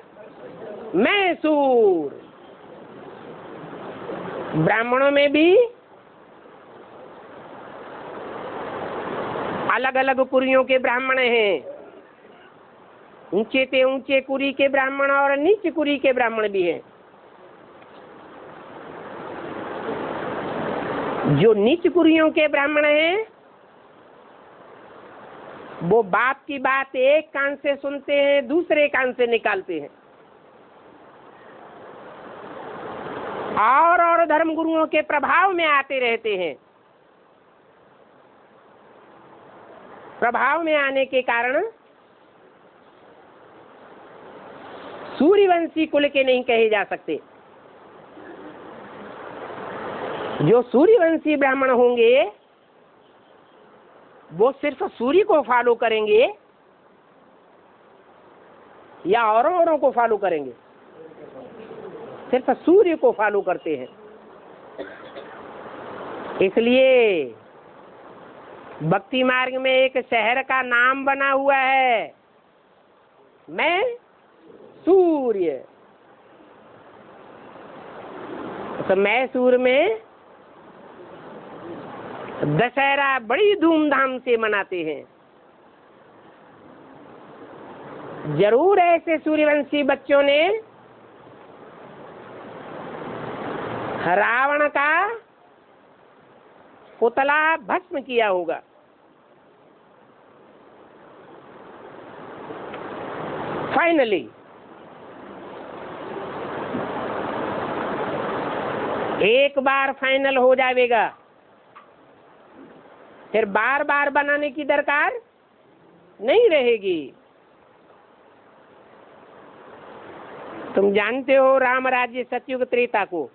मैसूर। ब्राह्मणों में भी अलग अलग कुरियों के ब्राह्मण हैं, ऊंचे से ऊंचे कुरी के ब्राह्मण और नीच कुरी के ब्राह्मण भी हैं। जो नीच कुरियों के ब्राह्मण हैं वो बाप की बात एक कान से सुनते हैं, दूसरे कान से निकालते हैं, और धर्म गुरुओं के प्रभाव में आते रहते हैं। प्रभाव में आने के कारण सूर्यवंशी कुल के नहीं कहे जा सकते। जो सूर्यवंशी ब्राह्मण होंगे वो सिर्फ सूर्य को फॉलो करेंगे या औरों को फॉलो करेंगे? सिर्फ सूर्य को फॉलो करते हैं। इसलिए भक्ति मार्ग में एक शहर का नाम बना हुआ है, मैं सूर्य। तो मैसूर में दशहरा बड़ी धूमधाम से मनाते हैं। जरूर ऐसे सूर्यवंशी बच्चों ने रावण का पुतला भस्म किया होगा। फाइनली एक बार फाइनल हो जाएगा, फिर बार बार बनाने की दरकार नहीं रहेगी। तुम जानते हो राम राज्य सतयुग त्रेता को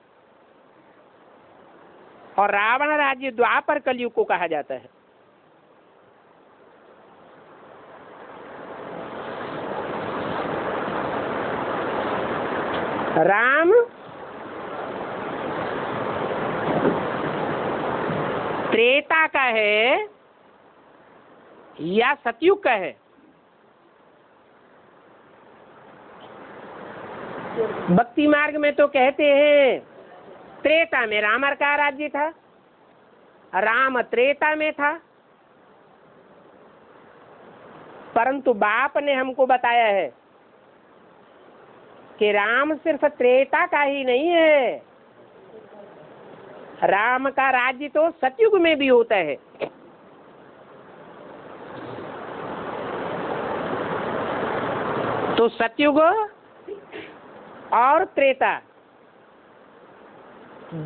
और रावण राज्य द्वापर कलयुग को कहा जाता है। राम त्रेता का है या सतयुग का है? भक्ति मार्ग में तो कहते हैं त्रेता में राम का राज्य था, राम त्रेता में था, परंतु बाप ने हमको बताया है कि राम सिर्फ त्रेता का ही नहीं है, राम का राज्य तो सतयुग में भी होता है। तो सतयुग और त्रेता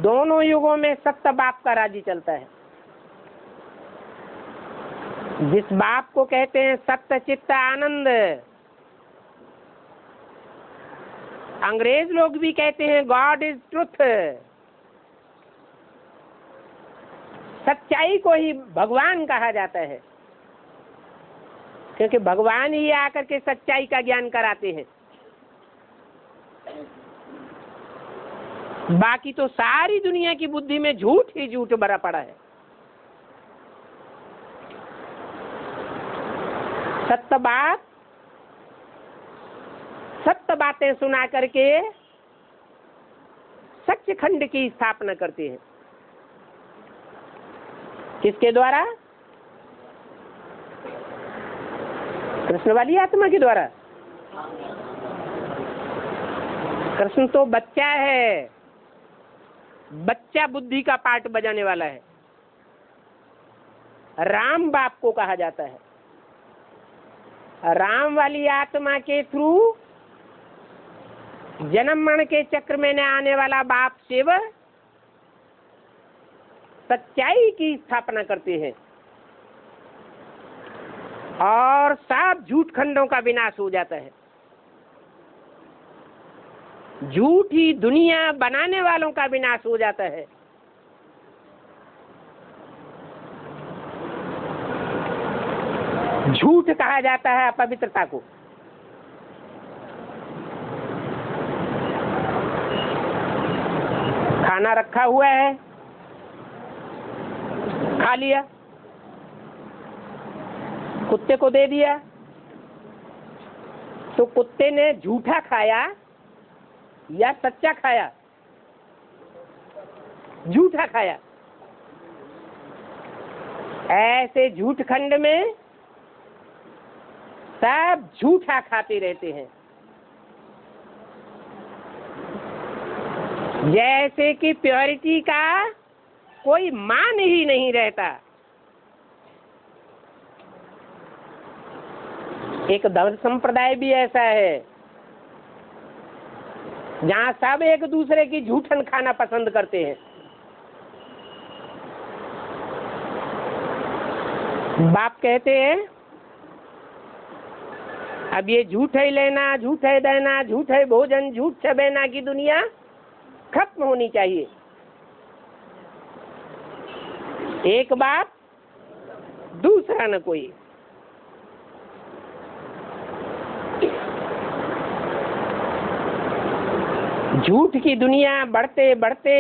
दोनों युगों में सत्य बाप का राज्य चलता है। जिस बाप को कहते हैं सत्य चित्त आनंद, अंग्रेज लोग भी कहते हैं गॉड इज ट्रुथ। सच्चाई को ही भगवान कहा जाता है, क्योंकि भगवान ही आकर के सच्चाई का ज्ञान कराते हैं। बाकी तो सारी दुनिया की बुद्धि में झूठ ही झूठ भरा पड़ा है। सत्य बात, सत्य बातें सुना करके सच्चखंड की स्थापना करते हैं। किसके द्वारा? कृष्ण वाली आत्मा के द्वारा। कृष्ण तो बच्चा है, बच्चा बुद्धि का पार्ट बजाने वाला है। राम बाप को कहा जाता है। राम वाली आत्मा के थ्रू जन्म मरण के चक्र में न आने वाला बाप शिव सच्चाई की स्थापना करते हैं और सब झूठ खंडों का विनाश हो जाता है। झूठी दुनिया बनाने वालों का विनाश हो जाता है। झूठ कहा जाता है अपवित्रता को। खाना रखा हुआ है, खा लिया, कुत्ते को दे दिया, तो कुत्ते ने झूठा खाया या सच्चा खाया? झूठा खाया। ऐसे झूठ खंड में सब झूठा खाते रहते हैं। जैसे कि प्योरिटी का कोई मान ही नहीं रहता। एक धर्म संप्रदाय भी ऐसा है जहां सब एक दूसरे की झूठन खाना पसंद करते हैं। बाप कहते हैं अब ये झूठ है लेना, झूठ है देना, झूठ है भोजन, झूठ छबेना की दुनिया खत्म होनी चाहिए। एक बाप, दूसरा न कोई। झूठ की दुनिया बढ़ते बढ़ते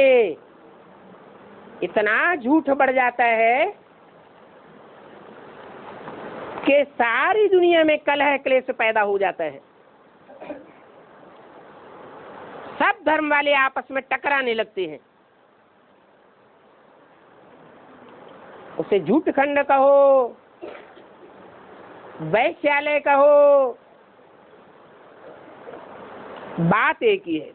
इतना झूठ बढ़ जाता है कि सारी दुनिया में कलह क्लेश पैदा हो जाता है। सब धर्म वाले आपस में टकराने लगते हैं। उसे झूठ खंड कहो, वैश्यालय कहो, बात एक ही है।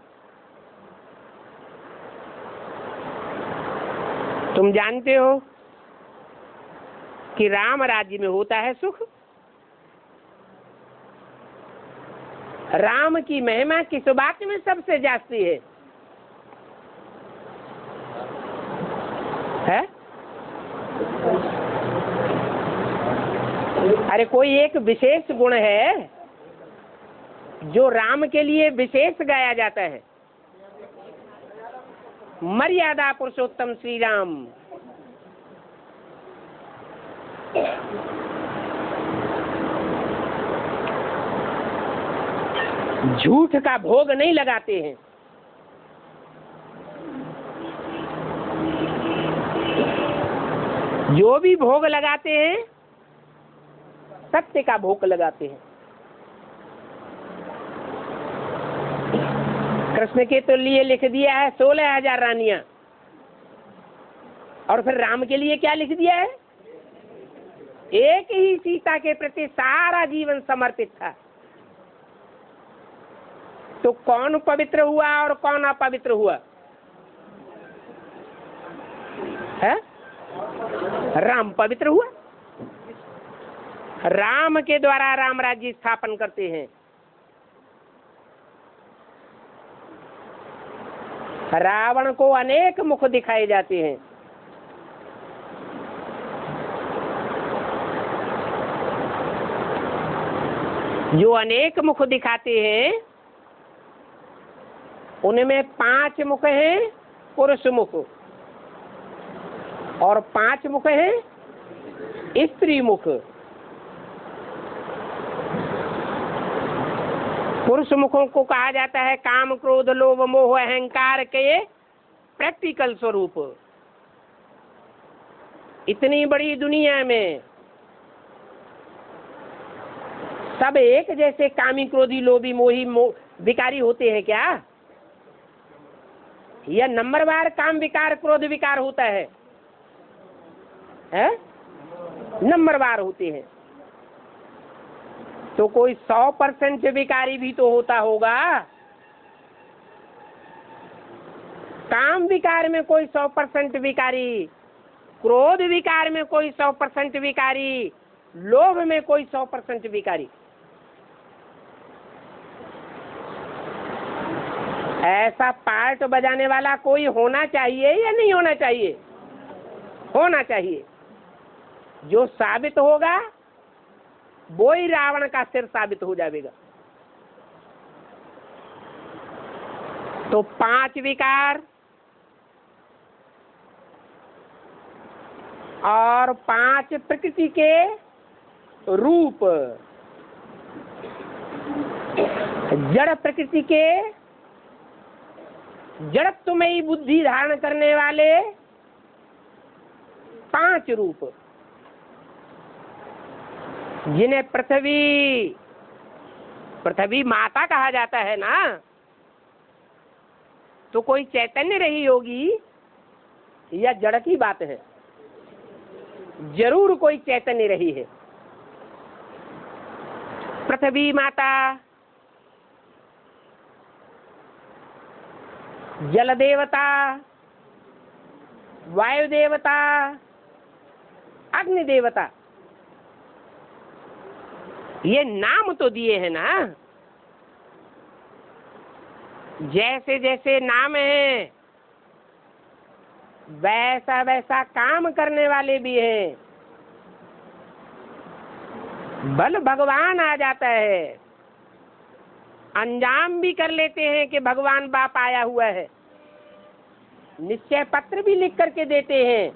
तुम जानते हो कि राम राज्य में होता है सुख। राम की महिमा किस बात में सबसे जाती है? अरे कोई एक विशेष गुण है जो राम के लिए विशेष गाया जाता है। मर्यादा पुरुषोत्तम श्री राम। झूठ का भोग नहीं लगाते हैं। जो भी भोग लगाते हैं सत्य का भोग लगाते हैं। कृष्ण के तो लिए लिख दिया है 16,000 रानियां, और फिर राम के लिए क्या लिख दिया है? एक ही सीता के प्रति सारा जीवन समर्पित था। तो कौन पवित्र हुआ और कौन अपवित्र हुआ है? राम पवित्र हुआ। राम के द्वारा राम राज्य स्थापन करते हैं। रावण को अनेक मुख दिखाए जाते हैं। जो अनेक मुख दिखाते हैं उनमें 5 मुख हैं पुरुष मुख और 5 मुख हैं स्त्री मुख। पुरुष मुखों को कहा जाता है काम, क्रोध, लोभ, मोह, अहंकार के प्रैक्टिकल स्वरूप। इतनी बड़ी दुनिया में सब एक जैसे कामी, क्रोधी, लोभी, मोही, विकारी होते हैं क्या? यह नंबरवार काम विकार, क्रोध विकार होता है? नंबरवार होते हैं। तो कोई 100% विकारी भी तो होता होगा। काम विकार में कोई 100% विकारी, क्रोध विकार में कोई 100% विकारी, लोभ में कोई 100% विकारी। ऐसा पार्ट बजाने वाला कोई होना चाहिए या नहीं होना चाहिए? होना चाहिए। जो साबित होगा वो ही रावण का सिर साबित हो जाएगा। तो 5 विकार और 5 प्रकृति के रूप, जड़ प्रकृति के जड़त्वमयी बुद्धि धारण करने वाले 5 रूप, जिन्हें पृथ्वी माता कहा जाता है ना। तो कोई चैतन्य रही होगी या जड़ की बात है? जरूर कोई चैतन्य रही है। पृथ्वी माता, जल देवता, वायु देवता, अग्नि देवता, ये नाम तो दिए हैं ना। जैसे जैसे नाम है वैसा वैसा काम करने वाले भी हैं। बल भगवान आ जाता है, अंजाम भी कर लेते हैं कि भगवान बाप आया हुआ है, निश्चय पत्र भी लिख करके देते हैं,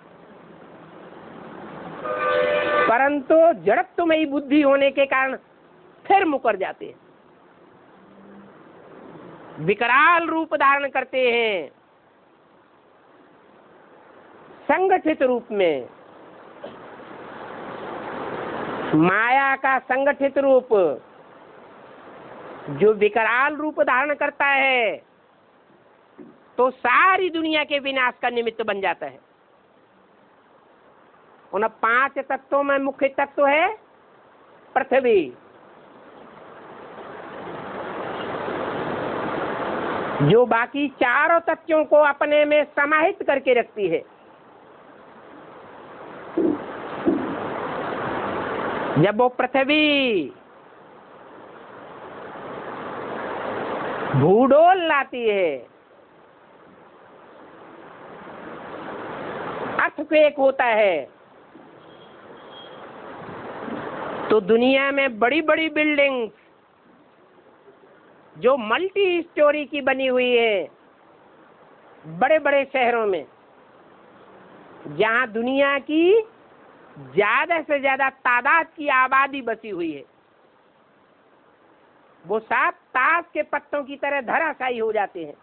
परंतु जड़त्वमयी बुद्धि होने के कारण फिर मुकर जाते हैं, विकराल रूप धारण करते हैं। संगठित रूप में, माया का संगठित रूप जो विकराल रूप धारण करता है तो सारी दुनिया के विनाश का निमित्त बन जाता है। उन 5 तत्वों में मुख्य तत्व है पृथ्वी, जो बाकी चारों तत्वों को अपने में समाहित करके रखती है। जब वो पृथ्वी भूडोल लाती है, अर्थक्वेक होता है, तो दुनिया में बड़ी बड़ी बिल्डिंग्स जो मल्टी स्टोरी की बनी हुई है, बड़े बड़े शहरों में जहां दुनिया की ज्यादा से ज्यादा तादाद की आबादी बसी हुई है, वो सब ताश के पत्तों की तरह धराशायी हो जाते हैं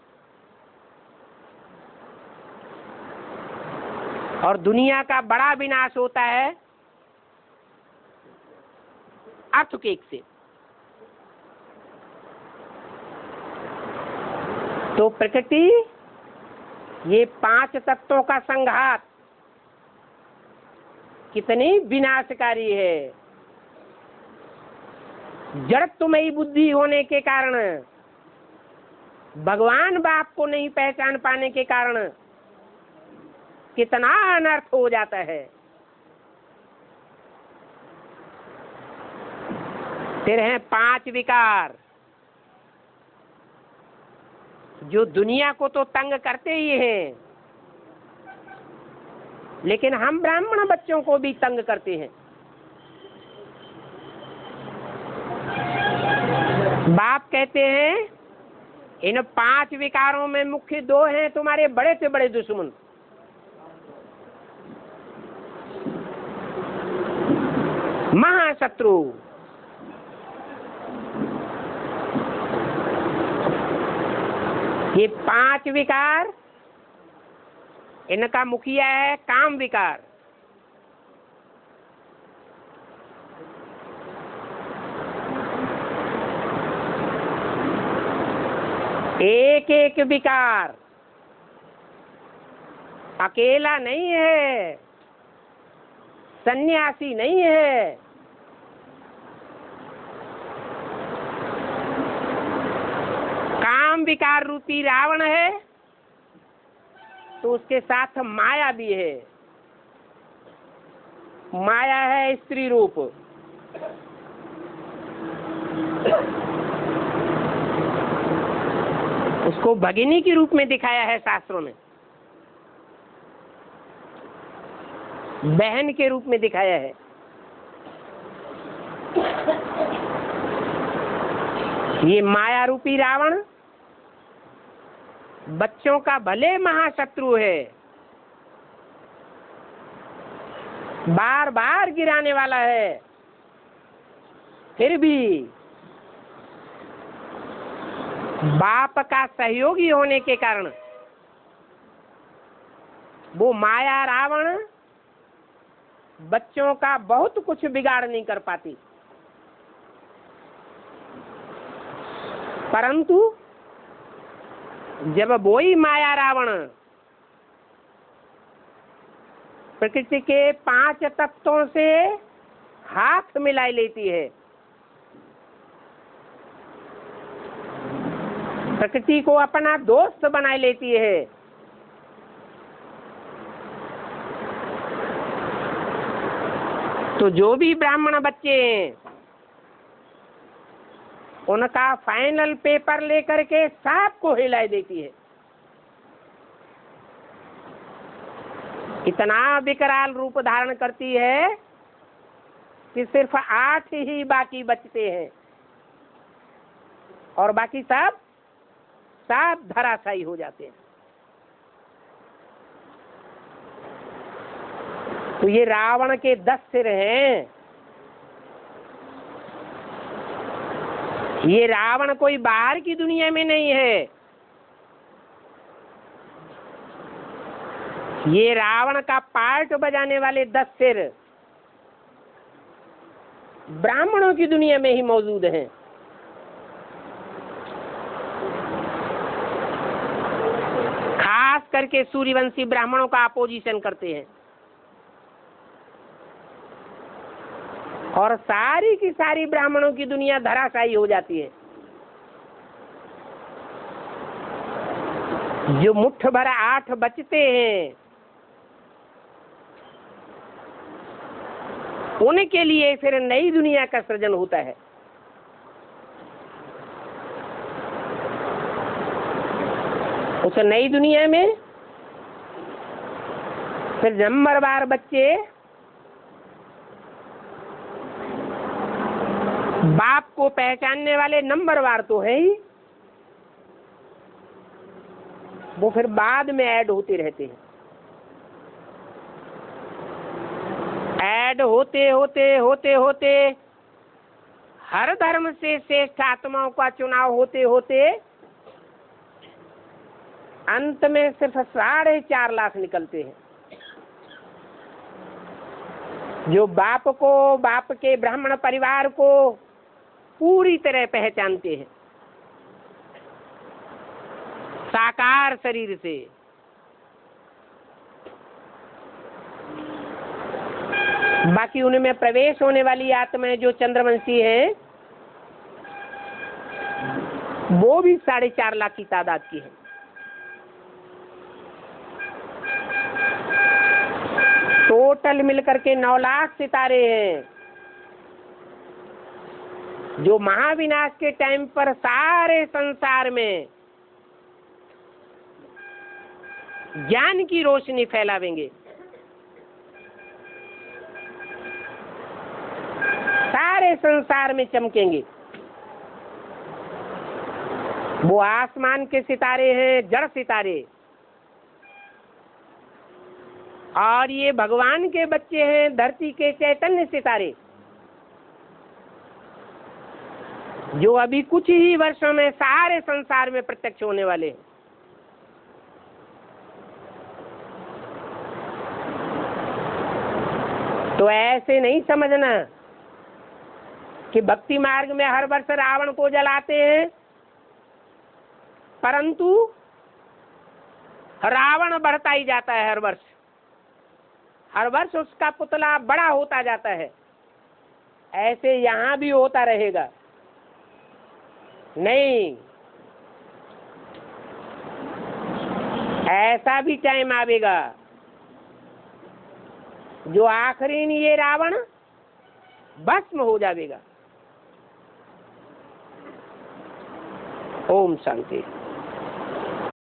और दुनिया का बड़ा विनाश होता है अर्थक्वेक से। तो प्रकृति, ये 5 तत्वों का संघात कितनी विनाशकारी है। जड़त्वमयी बुद्धि होने के कारण, भगवान बाप को नहीं पहचान पाने के कारण कितना अनर्थ हो जाता है। फिर हैं 5 विकार, जो दुनिया को तो तंग करते ही हैं, लेकिन हम ब्राह्मण बच्चों को भी तंग करते हैं। बाप कहते हैं इन 5 विकारों में मुख्य 2 हैं तुम्हारे बड़े से बड़े दुश्मन। महाशत्रु। ये 5 विकार, इनका मुखिया है काम विकार। एक एक विकार अकेला नहीं है, सन्यासी नहीं है। काम विकार रूपी रावण है तो उसके साथ माया भी है। माया है स्त्री रूप। उसको भगिनी के रूप में दिखाया है शास्त्रों में, बहन के रूप में दिखाया है। ये माया रूपी रावण बच्चों का भले महाशत्रु है, बार बार गिराने वाला है, फिर भी बाप का सहयोगी होने के कारण वो माया रावण बच्चों का बहुत कुछ बिगाड़ नहीं कर पाती। परंतु जब वही माया रावण प्रकृति के 5 तत्वों से हाथ मिला लेती है, प्रकृति को अपना दोस्त बना लेती है, तो जो भी ब्राह्मण बच्चे हैं उनका फाइनल पेपर लेकर के सबको हिला देती है। इतना विकराल रूप धारण करती है कि सिर्फ 8 ही बाकी बचते हैं और बाकी सब धराशायी हो जाते हैं। तो ये रावण के 10 सिर हैं। ये रावण कोई बाहर की दुनिया में नहीं है, ये रावण का पार्ट बजाने वाले 10 सिर ब्राह्मणों की दुनिया में ही मौजूद हैं। खास करके सूर्यवंशी ब्राह्मणों का अपोजिशन करते हैं और सारी की सारी ब्राह्मणों की दुनिया धराशायी हो जाती है। जो मुट्ठ भर 8 बचते हैं उनके लिए फिर नई दुनिया का सृजन होता है। उस नई दुनिया में फिर नंबरवार बच्चे बाप को पहचानने वाले नंबरवार तो है ही, वो फिर बाद में ऐड होते रहते हैं। ऐड होते होते होते होते हर धर्म से श्रेष्ठ आत्माओं का चुनाव होते होते अंत में सिर्फ 4.5 लाख निकलते हैं जो बाप को, बाप के ब्राह्मण परिवार को पूरी तरह पहचानते हैं। साकार शरीर से। बाकी उनमें प्रवेश होने वाली आत्माएं जो चंद्रवंशी हैं वो भी 4.5 लाख की तादाद की है। टोटल मिलकर के 9 लाख सितारे हैं जो महाविनाश के टाइम पर सारे संसार में ज्ञान की रोशनी फैलावेंगे। सारे संसार में चमकेंगे। वो आसमान के सितारे हैं, जड़ सितारे, और ये भगवान के बच्चे हैं, धरती के चैतन्य सितारे, जो अभी कुछ ही वर्षों में सारे संसार में प्रत्यक्ष होने वाले हैं। तो ऐसे नहीं समझना कि भक्ति मार्ग में हर वर्ष रावण को जलाते हैं, परंतु रावण बढ़ता ही जाता है। हर वर्ष उसका पुतला बड़ा होता जाता है। ऐसे यहाँ भी होता रहेगा नहीं। ऐसा भी टाइम आवेगा जो आखिरी में ये रावण भस्म हो जाएगा। ओम शांति।